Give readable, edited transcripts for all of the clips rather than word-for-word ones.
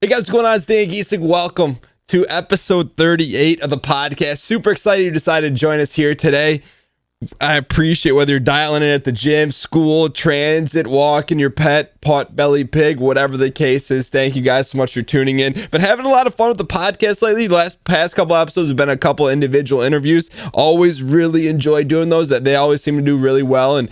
Hey guys, what's going on? It's Dan Gheesling. Welcome to episode 38 of the podcast. Super excited you decided to join us here today. I appreciate whether you're dialing in at the gym, school, transit, walking your pet, pot belly pig, whatever the case is. Thank you guys so much for tuning in. Been having a lot of fun with the podcast lately. The past couple episodes have been a couple individual interviews. Always really enjoy doing those. That they always seem to do really well. And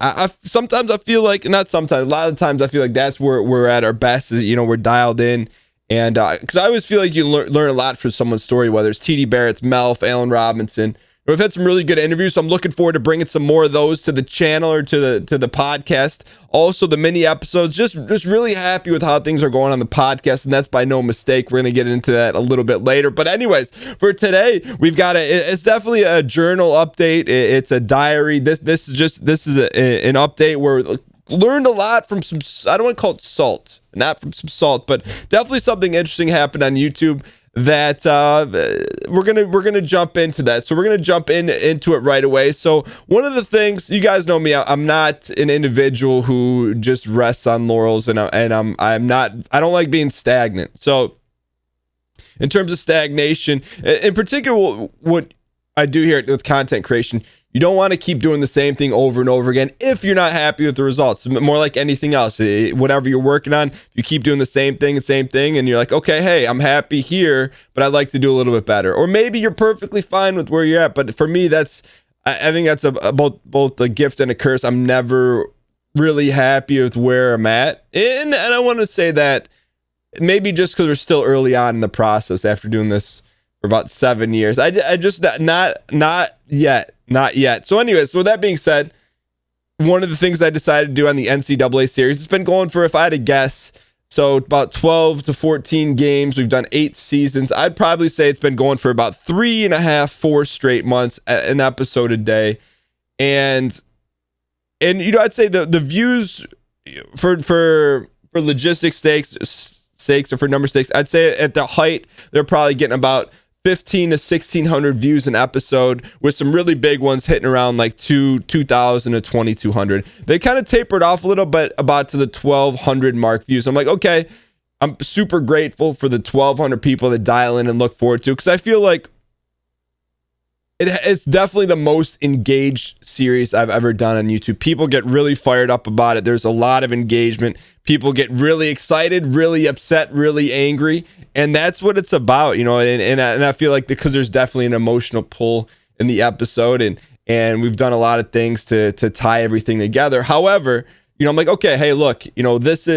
I sometimes I feel like, not sometimes, a lot of times I feel like that's where we're at our best. Is, you know, we're dialed in. And because I always feel like you learn a lot from someone's story, whether it's TD Barrett's, Melf, Allen Robinson. We've had some really good interviews, so I'm looking forward to bringing some more of those to the channel or to the podcast. Also, the mini episodes, just really happy with how things are going on the podcast, and that's by no mistake. We're going to get into that a little bit later. But anyways, for today, we've got it's definitely a journal update. It's a diary. This is an update where we learned a lot from some, I don't want to call it salt, not from some salt, but definitely something interesting happened on YouTube that we're gonna jump into that. So we're gonna jump into it right away. So one of the things, you guys know me, I'm not an individual who just rests on laurels, and I don't like being stagnant. So in terms of stagnation, in particular, what I do here with content creation, you don't want to keep doing the same thing over and over again if you're not happy with the results. More like anything else, whatever you're working on, you keep doing the same thing, and you're like, okay, hey, I'm happy here, but I'd like to do a little bit better. Or maybe you're perfectly fine with where you're at, but for me, I think that's both a gift and a curse. I'm never really happy with where I'm at, and I want to say that maybe just because we're still early on in the process after doing this for about 7 years. I just not yet. So anyways, with that being said, one of the things I decided to do on the NCAA series, it's been going for, if I had to guess, so about 12 to 14 games. We've done 8 seasons. I'd probably say it's been going for about 3.5-4 straight months, an episode a day. And you know, I'd say the views for logistics sakes or for number sakes, I'd say at the height, they're probably getting about 15 to 1,600 views an episode, with some really big ones hitting around like 2,000 to 2,200. They kind of tapered off a little bit about to the 1,200 mark views. I'm like, okay, I'm super grateful for the 1,200 people that dial in and look forward to, because I feel like it's definitely the most engaged series I've ever done on YouTube. People get really fired up about it. There's a lot of engagement. People get really excited, really upset, really angry, and that's what it's about, you know. And I feel like because there's definitely an emotional pull in the episode, and we've done a lot of things to tie everything together. However, you know, I'm like, okay, hey, look, you know, it's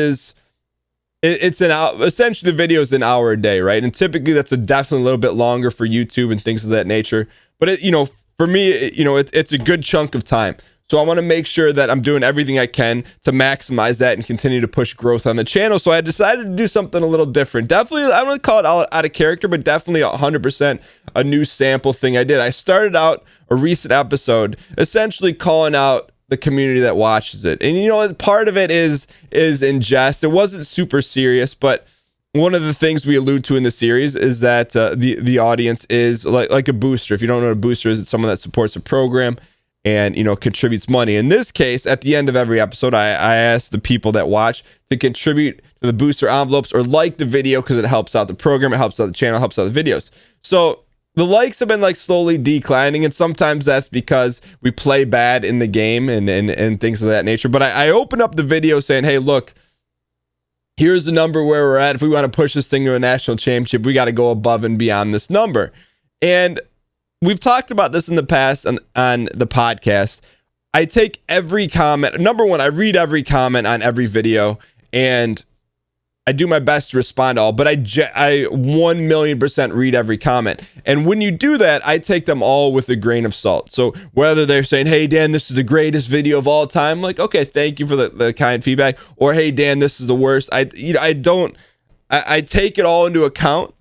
an hour, essentially the video is an hour a day, right? And typically that's definitely a little bit longer for YouTube and things of that nature. But you know, for me, it's a good chunk of time. So I want to make sure that I'm doing everything I can to maximize that and continue to push growth on the channel. So I decided to do something a little different. Definitely, I don't want to call it out of character, but definitely 100% a new sample thing I did. I started out a recent episode essentially calling out the community that watches it. And you know, part of it is in jest. It wasn't super serious, but one of the things we allude to in the series is that the audience is like a booster. If you don't know what a booster is, it's someone that supports a program and, you know, contributes money. In this case, at the end of every episode, I ask the people that watch to contribute to the booster envelopes or like the video, because it helps out the program, it helps out the channel, helps out the videos. So the likes have been like slowly declining, and sometimes that's because we play bad in the game and things of that nature. But I open up the video saying, hey, look, here's the number where we're at. If we want to push this thing to a national championship, we got to go above and beyond this number. And we've talked about this in the past on the podcast. I take every comment. Number one, I read every comment on every video, and I do my best to respond to all, but I 1,000,000% read every comment. And when you do that, I take them all with a grain of salt. So whether they're saying, hey, Dan, this is the greatest video of all time, like, okay, thank you for the kind feedback. Or, hey, Dan, this is the worst. I take it all into account,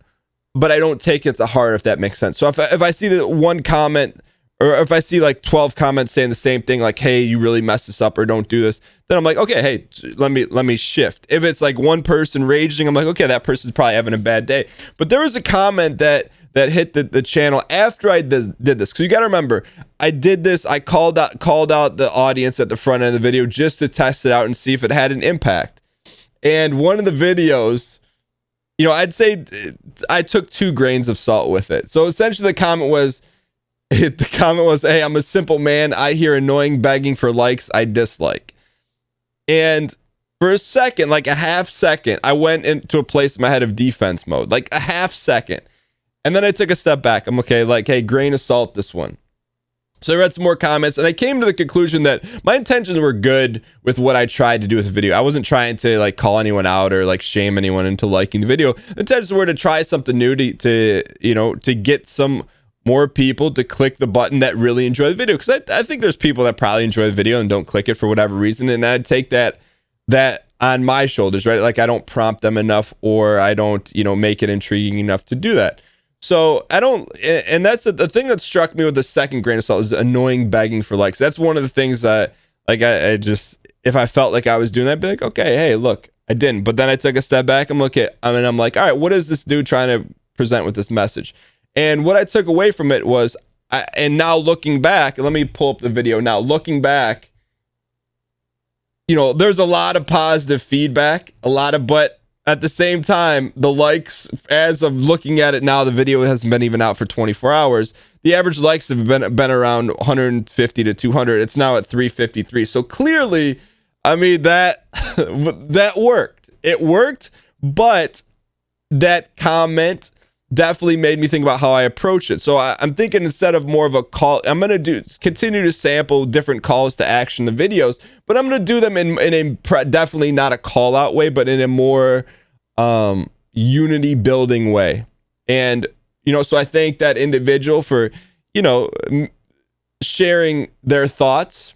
but I don't take it to heart, if that makes sense. So if I see that one comment, or if I see like 12 comments saying the same thing, like, hey, you really messed this up, or don't do this, then I'm like, okay, hey, let me shift. If it's like one person raging, I'm like, okay, that person's probably having a bad day. But there was a comment that hit the channel after I did this. Because you got to remember, I did this, I called out the audience at the front end of the video just to test it out and see if it had an impact. And one of the videos I'd say I took 2 grains of salt with it. So essentially the comment was, hey, I'm a simple man. I hear annoying begging for likes I dislike. And for a second, like a half second, I went into a place in my head of defense mode, like a half second. And then I took a step back. I'm okay, like, hey, grain of salt this one. So I read some more comments and I came to the conclusion that my intentions were good with what I tried to do with the video. I wasn't trying to like call anyone out or like shame anyone into liking the video. The intentions were to try something new to get some more people to click the button that really enjoy the video. Because I think there's people that probably enjoy the video and don't click it for whatever reason. And I'd take that on my shoulders, right? Like I don't prompt them enough or I don't, make it intriguing enough to do that. So I don't, and that's the thing that struck me with the second grain of salt is annoying begging for likes. That's one of the things that like I just, if I felt like I was doing that, I'd be like, okay, hey, look, I didn't. But then I took a step back and I'm like, all right, what is this dude trying to present with this message? And what I took away from it was, and now looking back, let me pull up the video now. Looking back, there's a lot of positive feedback, but at the same time, the likes, as of looking at it now, the video hasn't been even out for 24 hours. The average likes have been around 150 to 200. It's now at 353. So clearly, I mean, that worked. It worked, but that comment definitely made me think about how I approach it. So I'm thinking instead of more of a call, I'm going to continue to sample different calls to action in the videos, but I'm going to do them in a definitely not a call out way, but in a more unity building way. And, so I thank that individual for, sharing their thoughts,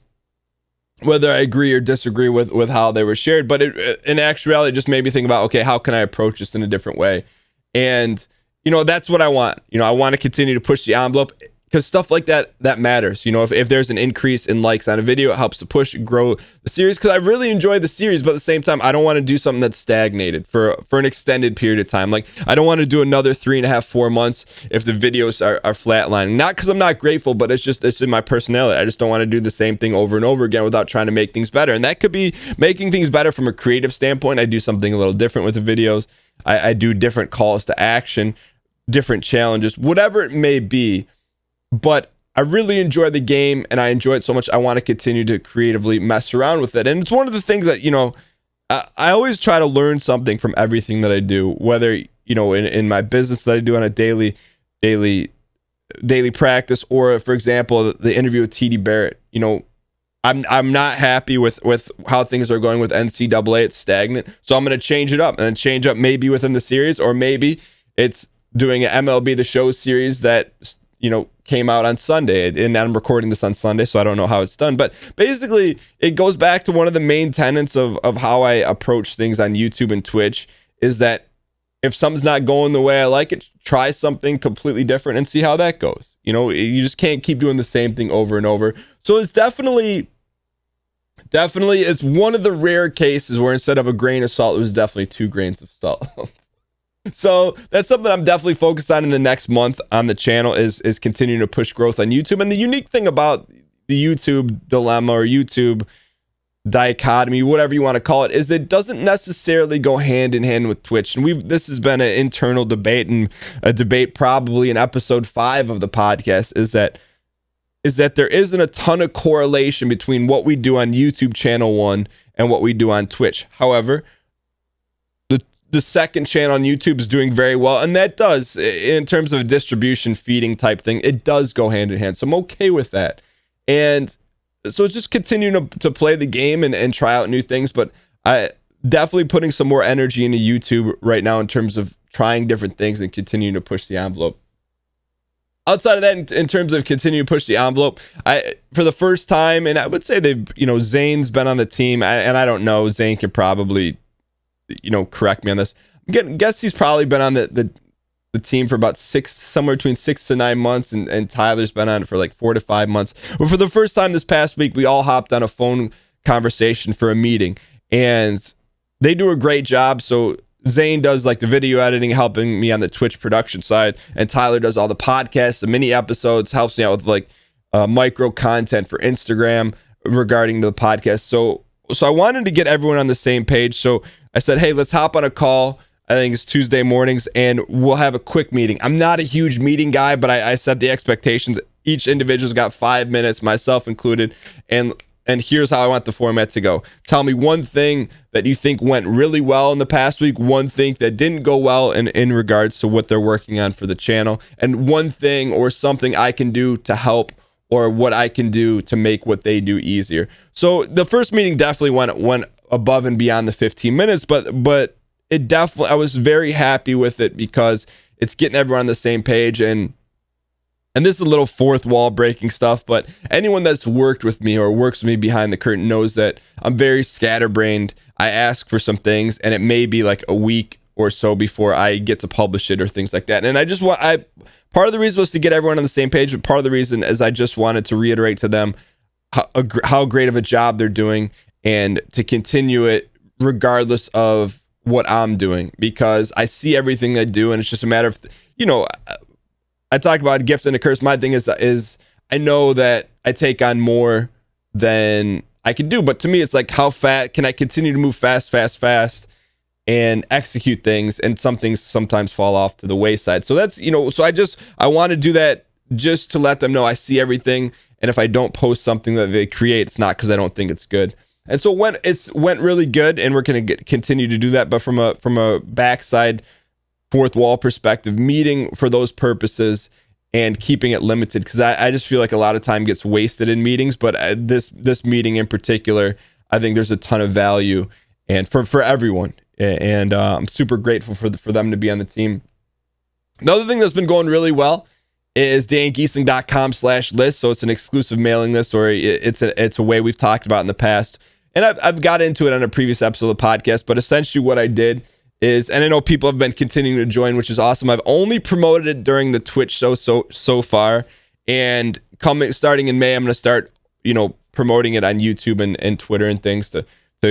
whether I agree or disagree with how they were shared. But in actuality, it just made me think about, okay, how can I approach this in a different way? And that's what I want. I want to continue to push the envelope because stuff like that matters. If there's an increase in likes on a video, it helps to grow the series because I really enjoy the series, but at the same time, I don't want to do something that's stagnated for an extended period of time. Like I don't want to do another 3.5, 4 months if the videos are flatlining. Not because I'm not grateful, but it's in my personality. I just don't want to do the same thing over and over again without trying to make things better. And that could be making things better from a creative standpoint. I do something a little different with the videos. I do different calls to action, different challenges, whatever it may be. But I really enjoy the game and I enjoy it so much. I want to continue to creatively mess around with it. And it's one of the things that, I always try to learn something from everything that I do, whether, in my business that I do on a daily practice, or for example, the interview with TD Barrett. I'm not happy with how things are going with NCAA. It's stagnant. So I'm going to change it up and then change up maybe within the series, or maybe it's doing an MLB The Show series that, came out on Sunday. And I'm recording this on Sunday, so I don't know how it's done. But basically, it goes back to one of the main tenets of how I approach things on YouTube and Twitch is that if something's not going the way I like it, try something completely different and see how that goes. You just can't keep doing the same thing over and over. So it's definitely it's one of the rare cases where instead of a grain of salt, it was definitely 2 grains of salt. So that's something I'm definitely focused on in the next month on the channel is continuing to push growth on YouTube. And the unique thing about the YouTube dilemma or YouTube dichotomy, whatever you want to call it, is it doesn't necessarily go hand in hand with Twitch. And this has been an internal debate, and a debate probably in episode 5 of the podcast is that there isn't a ton of correlation between what we do on YouTube channel 1 and what we do on Twitch. However, the second channel on YouTube is doing very well, and that does, in terms of a distribution feeding type thing, it does go hand in hand. So I'm okay with that. And so it's just continuing to play the game and try out new things, but I definitely putting some more energy into YouTube right now in terms of trying different things and continuing to push the envelope. Outside of that, in terms of continuing to push the envelope, for the first time, and I would say Zane's been on the team, and I don't know, Zane could probably correct me on this. Guess he's probably been on the team for about somewhere between 6 to 9 months, and Tyler's been on it for like 4 to 5 months. But for the first time this past week, we all hopped on a phone conversation for a meeting, and they do a great job. So Zane does like the video editing, helping me on the Twitch production side, and Tyler does all the podcasts, the mini episodes, helps me out with like micro content for Instagram regarding the podcast. So I wanted to get everyone on the same page. So I said, hey, let's hop on a call. I think it's Tuesday mornings, and we'll have a quick meeting. I'm not a huge meeting guy, but I set the expectations. Each individual's got 5 minutes, myself included, and here's how I want the format to go. Tell me one thing that you think went really well in the past week, one thing that didn't go well in regards to what they're working on for the channel, and one thing or something I can do to help, or what I can do to make what they do easier. So the first meeting definitely went above and beyond the 15 minutes, but it definitely, I was very happy with it because it's getting everyone on the same page. And this is a little fourth wall breaking stuff, but anyone that's worked with me or works with me behind the curtain knows that I'm very scatterbrained. I ask for some things, and it may be like a week or so before I get to publish it or things like that. And part of the reason was to get everyone on the same page, but part of the reason is I just wanted to reiterate to them how great of a job they're doing, and to continue it regardless of what I'm doing, because I see everything they do, and it's just a matter of, I talk about a gift and a curse. My thing is I know that I take on more than I can do, but to me it's like, how fast can I continue to move fast and execute things, and some things sometimes fall off to the wayside. So that's, so I want to do that just to let them know I see everything, and if I don't post something that they create, it's not because I don't think it's good. And so when it's went really good, and we're going to continue to do that, but from a backside fourth wall perspective, meeting for those purposes and keeping it limited, because I just feel like a lot of time gets wasted in meetings, but this meeting in particular, I think there's a ton of value and for everyone, and I'm super grateful for them to be on the team. Another thing that's been going really well is DanGheesling.com/list. So it's an exclusive mailing list, or it's a way we've talked about in the past. And I've got into it on a previous episode of the podcast, but essentially what I did is, and I know people have been continuing to join, which is awesome. I've only promoted it during the Twitch show so far, and starting in May, I'm going to start, promoting it on YouTube and Twitter and things to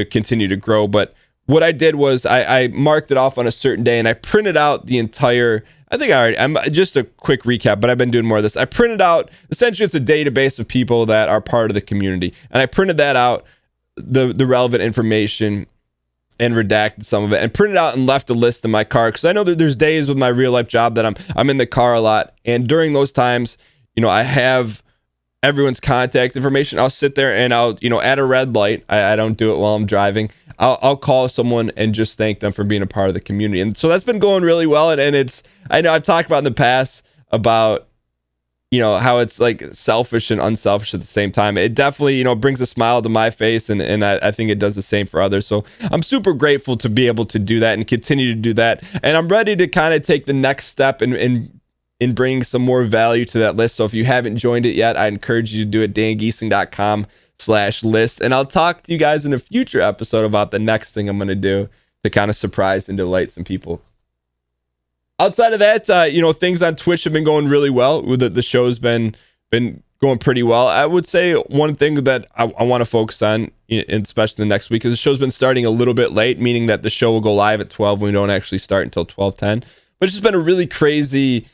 continue to grow. But what I did was I marked it off on a certain day, and I printed out the entire, I'm just a quick recap, but I've been doing more of this. I printed out, essentially it's a database of people that are part of the community, and I printed that out, the relevant information, and redacted some of it, and printed out and left a list in my car, because I know that there's days with my real life job that I'm in the car a lot, and during those times, I have everyone's contact information. I'll sit there and I'll, at a red light, I don't do it while I'm driving, I'll call someone and just thank them for being a part of the community. And so that's been going really well, and it's, I know I've talked about in the past about how it's like selfish and unselfish at the same time. It definitely, brings a smile to my face, and I think it does the same for others. So I'm super grateful to be able to do that and continue to do that. And I'm ready to kind of take the next step in bringing some more value to that list. So if you haven't joined it yet, I encourage you to do it, DanGheesling.com/list. And I'll talk to you guys in a future episode about the next thing I'm going to do to kind of surprise and delight some people. Outside of that, things on Twitch have been going really well. The show's been going pretty well. I would say one thing that I want to focus on, especially the next week, is the show's been starting a little bit late, meaning that the show will go live at 12 when we don't actually start until 12:10. But it's just been a really crazy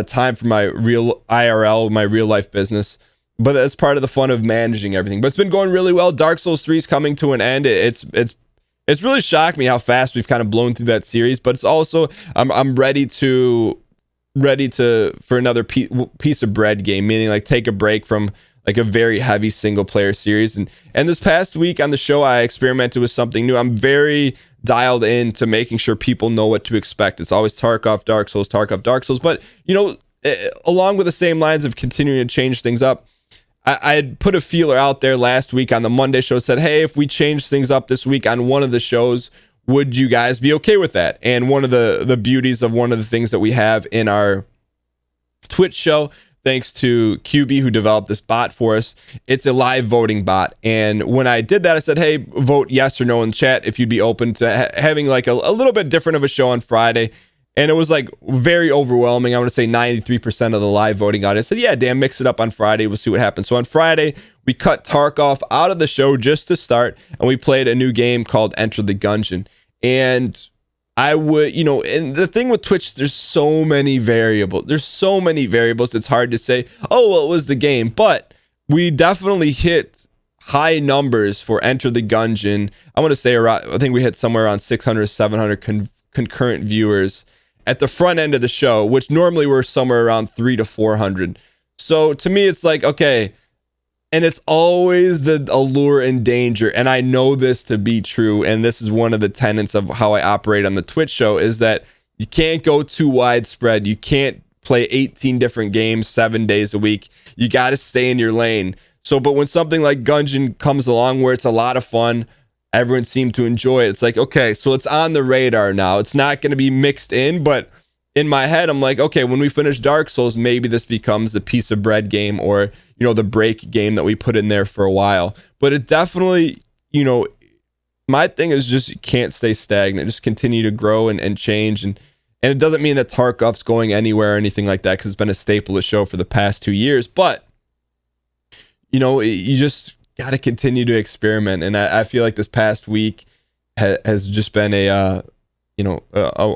time for my real IRL, my real life business. But that's part of the fun of managing everything. But it's been going really well. Dark Souls 3 is coming to an end. It's really shocked me how fast we've kind of blown through that series, but it's also, I'm ready for another piece of bread game, meaning like take a break from like a very heavy single player series. And this past week on the show, I experimented with something new. I'm very dialed in to making sure people know what to expect. It's always Tarkov, Dark Souls, Tarkov, Dark Souls. But, along with the same lines of continuing to change things up, I had put a feeler out there last week on the Monday show, said, hey, if we change things up this week on one of the shows, would you guys be okay with that? And one of the beauties of one of the things that we have in our Twitch show, thanks to QB who developed this bot for us, it's a live voting bot. And when I did that, I said, hey, vote yes or no in chat if you'd be open to having like a little bit different of a show on Friday. And it was like very overwhelming. I want to say 93% of the live voting audience said, yeah, Dan, mix it up on Friday. We'll see what happens. So on Friday, we cut Tarkov out of the show just to start, and we played a new game called Enter the Gungeon. And I would, and the thing with Twitch, there's so many variables. It's hard to say, oh, well, it was the game. But we definitely hit high numbers for Enter the Gungeon. I want to say I think we hit somewhere around 600, 700 concurrent viewers at the front end of the show, which normally we're somewhere around 300 to 400. So to me, it's like, okay, and it's always the allure and danger. And I know this to be true. And this is one of the tenets of how I operate on the Twitch show, is that you can't go too widespread. You can't play 18 different games 7 days a week. You got to stay in your lane. So, but when something like Gungeon comes along where it's a lot of fun, everyone seemed to enjoy it. It's like, okay, so it's on the radar now. It's not going to be mixed in, but in my head, I'm like, okay, when we finish Dark Souls, maybe this becomes the piece of bread game, or, the break game that we put in there for a while. But it definitely, my thing is just, you can't stay stagnant. Just continue to grow and change. And it doesn't mean that Tarkov's going anywhere or anything like that, because it's been a staple of the show for the past 2 years. But, you just got to continue to experiment. And I feel like this past week has just been a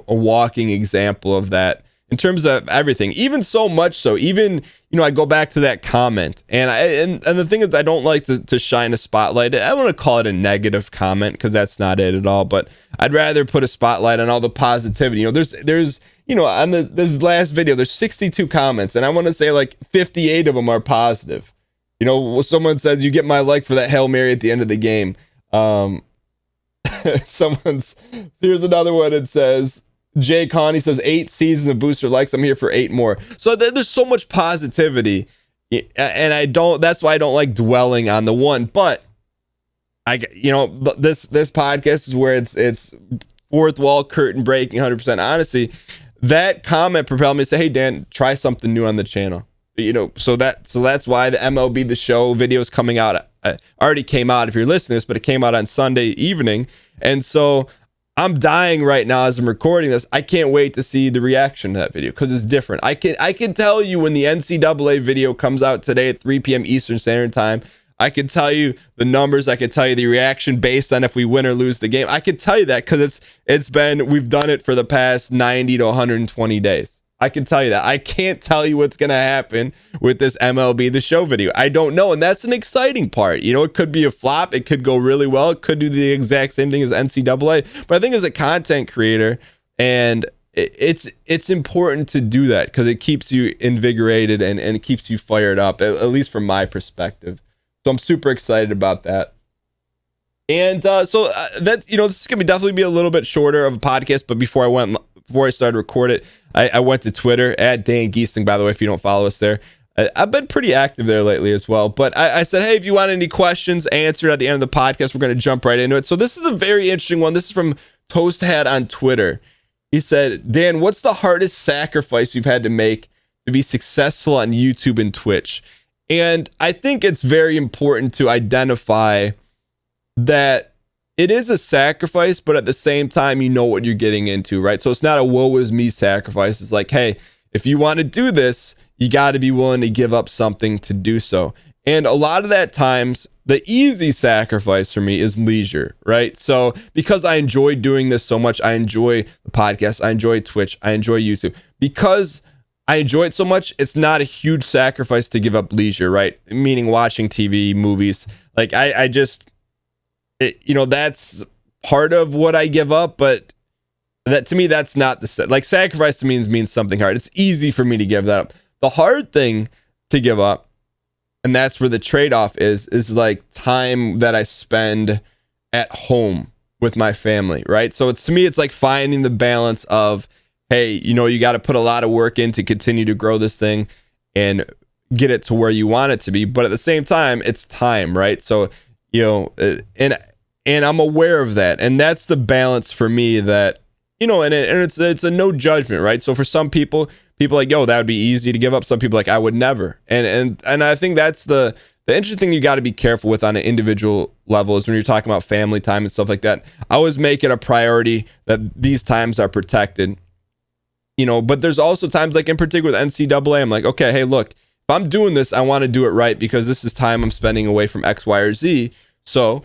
walking example of that in terms of everything. Even so much so, even, I go back to that comment, and the thing is, I don't like to shine a spotlight. I don't want to call it a negative comment, because that's not it at all, but I'd rather put a spotlight on all the positivity. There's on this last video, there's 62 comments, and I want to say like 58 of them are positive. Someone says, "You get my like for that Hail Mary at the end of the game." Here's another one. It says, Jay Connie says, 8 seasons of booster likes. I'm here for 8 more. So there's so much positivity, and that's why I don't like dwelling on the one. But this podcast is where it's fourth wall curtain breaking, 100% honesty. That comment propelled me to say, hey Dan, try something new on the channel. So that's why the MLB The Show video is coming out. Already came out if you're listening to this, but it came out on Sunday evening. And so I'm dying right now as I'm recording this. I can't wait to see the reaction to that video, because it's different. I can tell you when the NCAA video comes out today at 3 p.m. Eastern Standard Time. I can tell you the numbers. I can tell you the reaction based on if we win or lose the game. I can tell you that because we've done it for the past 90 to 120 days. I can tell you that. I can't tell you what's going to happen with this MLB The Show video. I don't know. And that's an exciting part. It could be a flop. It could go really well. It could do the exact same thing as NCAA. But I think as a content creator, and it's important to do that, because it keeps you invigorated and it keeps you fired up, at least from my perspective. So I'm super excited about that. And that, this is going to definitely be a little bit shorter of a podcast. But before I started recording it, I went to Twitter at Dan Gheesling, by the way, if you don't follow us there. I've been pretty active there lately as well. But I said, hey, if you want any questions answered at the end of the podcast, we're going to jump right into it. So this is a very interesting one. This is from Toast Hat on Twitter. He said, Dan, what's the hardest sacrifice you've had to make to be successful on YouTube and Twitch? And I think it's very important to identify that it is a sacrifice, but at the same time, you know what you're getting into, right? So it's not a woe is me sacrifice. It's like, hey, if you want to do this, you got to be willing to give up something to do so. And a lot of that times, the easy sacrifice for me is leisure, right? So because I enjoy doing this so much, I enjoy the podcast, I enjoy Twitch, I enjoy YouTube. Because I enjoy it so much, it's not a huge sacrifice to give up leisure, right? Meaning watching TV, movies. Like that's part of what I give up, but that to me, that's not sacrifice to me means something hard. It's easy for me to give that up. The hard thing to give up, and that's where the trade-off is like time that I spend at home with my family, right? So to me, it's like finding the balance of, hey, you got to put a lot of work in to continue to grow this thing and get it to where you want it to be. But at the same time, it's time, right? So, and I'm aware of that. And that's the balance for me that, and it's a no judgment, right? So for some people like, yo, that would be easy to give up. Some people like, I would never. And I think that's the interesting thing you got to be careful with on an individual level is when you're talking about family time and stuff like that. I always make it a priority that these times are protected, but there's also times like in particular with NCAA, I'm like, okay, hey, look, if I'm doing this, I want to do it right because this is time I'm spending away from X, Y, or Z. So,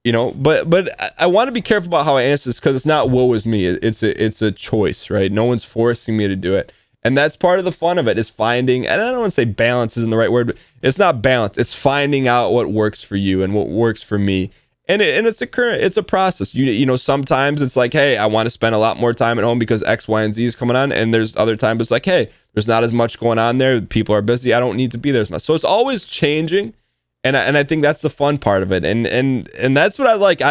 but I want to be careful about how I answer this because it's not woe is me. It's a choice, right? No one's forcing me to do it. And that's part of the fun of it is finding, and I don't want to say balance isn't the right word, but it's not balance. It's finding out what works for you and what works for me. and it's a process. You know, sometimes it's like, hey, I want to spend a lot more time at home because X, Y, and Z is coming on. And there's other times it's like, hey, there's not as much going on there. People are busy. I don't need to be there as much. So it's always changing. And I think that's the fun part of it. And that's what I like. I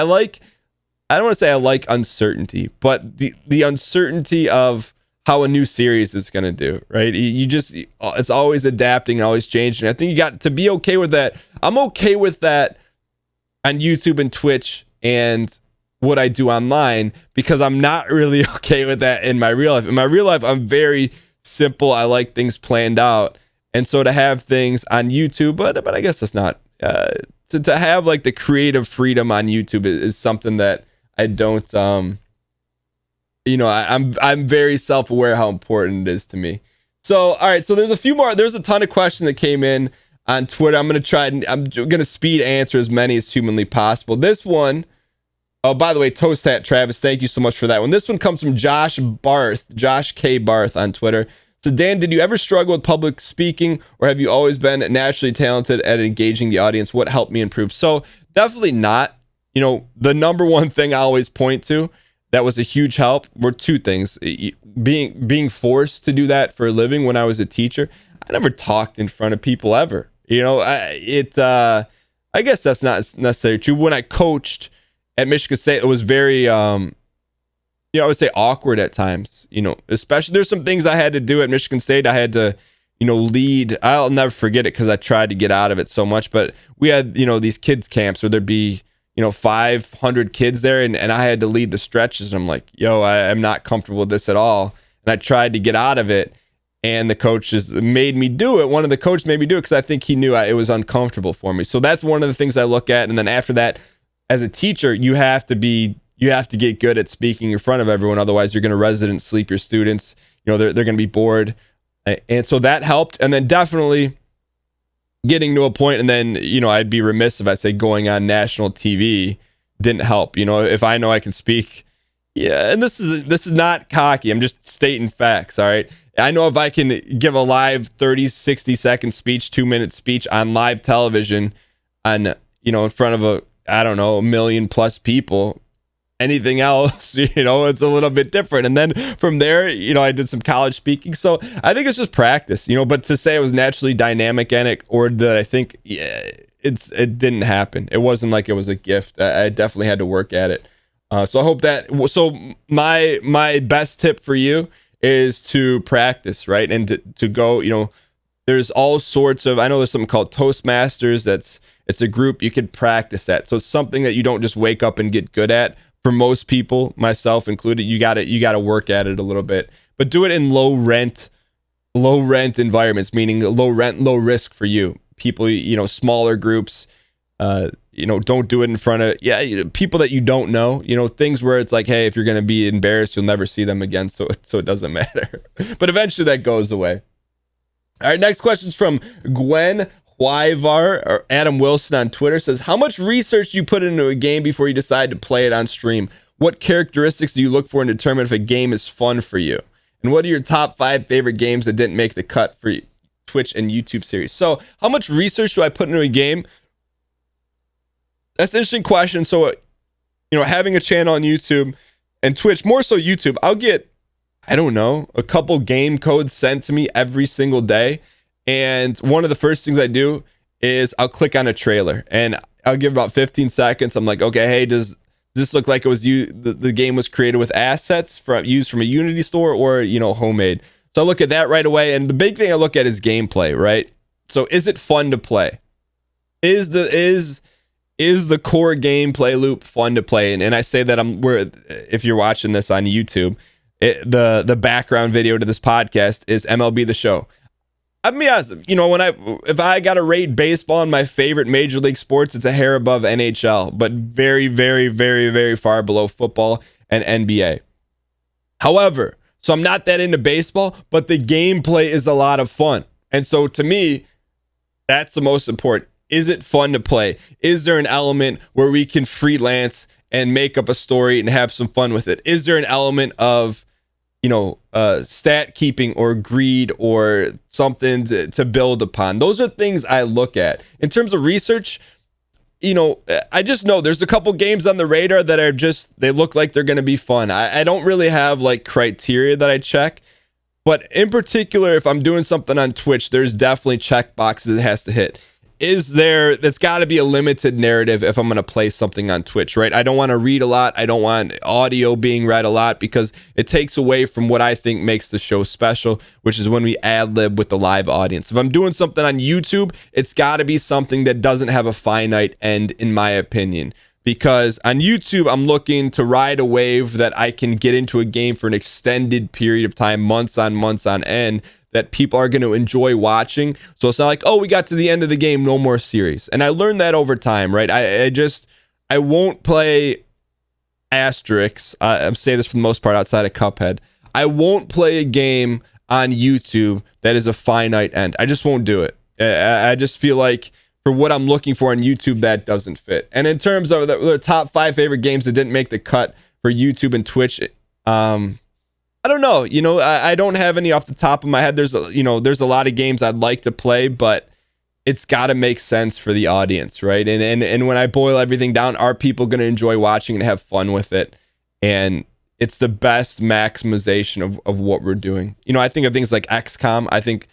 don't want to say I like uncertainty, but the uncertainty of how a new series is going to do, right? It's always adapting and always changing. I think you got to be okay with that. I'm okay with that on YouTube and Twitch and what I do online, because I'm not really okay with that in my real life. In my real life, I'm very simple. I like things planned out. And so to have things on YouTube, but I guess that's not, to have like the creative freedom on YouTube is something that I don't, I'm very self-aware how important it is to me. So, all right. So there's a ton of questions that came in on Twitter. I'm going to speed answer as many as humanly possible. This one, oh, by the way, Toast Hat Travis, thank you so much for that one. This one comes from Josh K. Barth on Twitter. So Dan, did you ever struggle with public speaking, or have you always been naturally talented at engaging the audience? What helped me improve? So definitely not. You know, the number one thing I always point to that was a huge help were two things. Being forced to do that for a living when I was a teacher. I never talked in front of people ever. You know, I guess that's not necessarily true. When I coached at Michigan State, it was very, I would say awkward at times. You know, especially there's some things I had to do at Michigan State. I had to, lead. I'll never forget it because I tried to get out of it so much. But we had, these kids camps where there'd be, 500 kids there, and I had to lead the stretches. And I'm like, I'm not comfortable with this at all. And I tried to get out of it. And the coaches made me do it. One of the coaches made me do it because I think he knew it was uncomfortable for me. So that's one of the things I look at. And then after that, as a teacher, you have to get good at speaking in front of everyone. Otherwise, you're going to resident sleep your students. They're going to be bored. And so that helped. And then definitely getting to a point, and then, I'd be remiss if I say going on national TV didn't help. If I know I can speak, and this is not cocky. I'm just stating facts, all right? I know if I can give a live 30, 60-second speech, 2-minute speech on live television on, in front of a million plus people, anything else, it's a little bit different. And then from there, I did some college speaking. So I think it's just practice, but to say it was naturally dynamic in it, or that I think it didn't happen. It wasn't like it was a gift. I definitely had to work at it. So I hope so my best tip for you is to practice, right? And to go, there's all sorts of, I know there's something called Toastmasters. It's a group. You could practice that. So it's something that you don't just wake up and get good at. For most people, myself included, you got to work at it a little bit, but do it in low rent environments, meaning low rent, low risk for you. People, smaller groups, don't do it in front of people that you don't know, things where it's like, hey, if you're going to be embarrassed, you'll never see them again. So it doesn't matter, but eventually that goes away. All right. Next question is from Gwen Wyvar, or Adam Wilson on Twitter, says, how much research do you put into a game before you decide to play it on stream? What characteristics do you look for and determine if a game is fun for you? And what are your top 5 favorite games that didn't make the cut for Twitch and YouTube series? So how much research do I put into a game? That's an interesting question. So, having a channel on YouTube and Twitch, more so YouTube, I'll get, a couple game codes sent to me every single day. And one of the first things I do is I'll click on a trailer and I'll give about 15 seconds. I'm like, okay, hey, does this look like it was the game was created with assets used from a Unity store or, homemade? So I look at that right away. And the big thing I look at is gameplay, right? So is it fun to play? Is the core gameplay loop fun to play? And I say that if you're watching this on YouTube, the background video to this podcast is MLB The Show. I'll be honest, if I got to rate baseball in my favorite major league sports, it's a hair above NHL, but very, very, very, very far below football and NBA. However, so I'm not that into baseball, but the gameplay is a lot of fun. And so to me, that's the most important. Is it fun to play? Is there an element where we can freelance and make up a story and have some fun with it? Is there an element of stat keeping or greed or something to build upon? Those are things I look at. In terms of research, I just know there's a couple games on the radar that are they look like they're going to be fun. I don't really have like criteria that I check, but in particular, if I'm doing something on Twitch, there's definitely check boxes it has to hit. That's got to be a limited narrative if I'm going to play something on Twitch, right? I don't want to read a lot. I don't want audio being read a lot because it takes away from what I think makes the show special, which is when we ad lib with the live audience. If I'm doing something on YouTube, it's got to be something that doesn't have a finite end, in my opinion. Because on YouTube, I'm looking to ride a wave that I can get into a game for an extended period of time, months on end, that people are going to enjoy watching. So it's not like, oh, we got to the end of the game, no more series. And I learned that over time, right? I won't play Asterix. I'm saying this for the most part outside of Cuphead. I won't play a game on YouTube that is a finite end. I just won't do it. I just feel like for what I'm looking for on YouTube, that doesn't fit. And in terms of the top 5 favorite games that didn't make the cut for YouTube and Twitch, I don't know. I don't have any off the top of my head. There's a lot of games I'd like to play, but it's got to make sense for the audience, right? And when I boil everything down, are people going to enjoy watching and have fun with it? And it's the best maximization of what we're doing. I think of things like XCOM. I think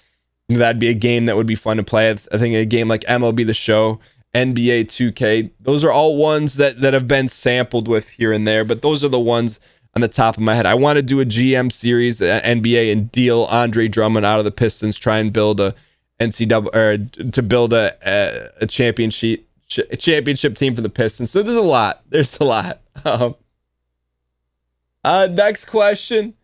that'd be a game that would be fun to play. I think a game like MLB The Show, NBA 2K, those are all ones that have been sampled with here and there, but those are the ones on the top of my head. I want to do a GM series at NBA and deal Andre Drummond out of the Pistons, try and build a NCAA or to build a championship team for the Pistons. So there's a lot. Next question.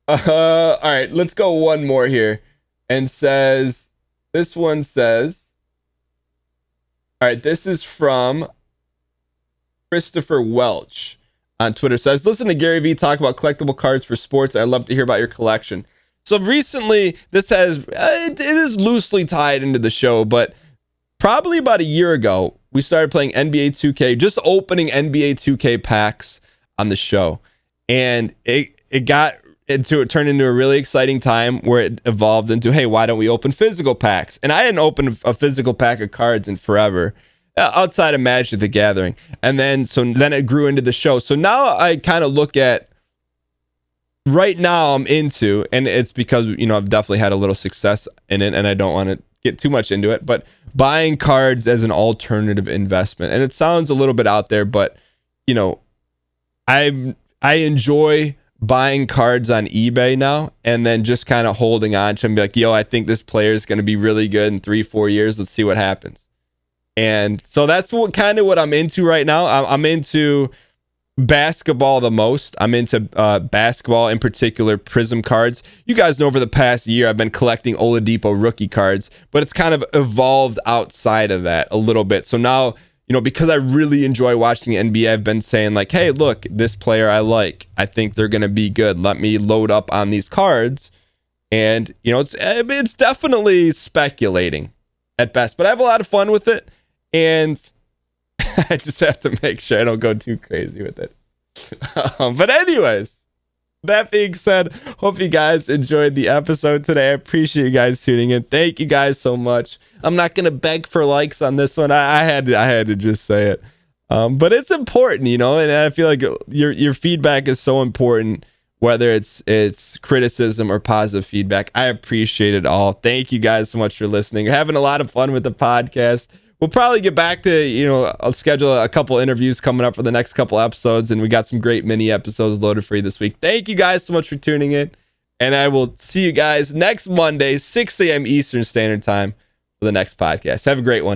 All right, let's go one more here. And this one says, all right, this is from Christopher Welch on Twitter. So I was listening to Gary Vee talk about collectible cards for sports. I'd love to hear about your collection. So recently, it is loosely tied into the show, but probably about a year ago, we started playing NBA 2K, just opening NBA 2K packs on the show. And it turned into a really exciting time where it evolved into, hey, why don't we open physical packs? And I hadn't opened a physical pack of cards in forever, outside of Magic the Gathering. And then it grew into the show. So now I kind of look at, right now I'm into, and it's because, I've definitely had a little success in it and I don't want to get too much into it, but buying cards as an alternative investment. And it sounds a little bit out there, but, I enjoy buying cards on eBay now and then just kind of holding on to them and be like, yo, I think this player is going to be really good in 3-4 years. Let's see what happens. And so that's what I'm into right now. I'm into basketball the most. I'm into basketball, in particular Prism cards. You guys know over the past year I've been collecting Oladipo rookie cards, but it's kind of evolved outside of that a little bit. So now, because I really enjoy watching the NBA, I've been saying like, hey, look, this player I like. I think they're going to be good. Let me load up on these cards. And, it's definitely speculating at best, but I have a lot of fun with it. And I just have to make sure I don't go too crazy with it. But anyways, that being said, hope you guys enjoyed the episode today. I appreciate you guys tuning in. Thank you guys so much. I'm not going to beg for likes on this one. I had to just say it. But it's important, and I feel like your feedback is so important, whether it's criticism or positive feedback. I appreciate it all. Thank you guys so much for listening. You're having a lot of fun with the podcast. We'll probably get back to, I'll schedule a couple interviews coming up for the next couple episodes, and we got some great mini episodes loaded for you this week. Thank you guys so much for tuning in, and I will see you guys next Monday, 6 a.m. Eastern Standard Time for the next podcast. Have a great one.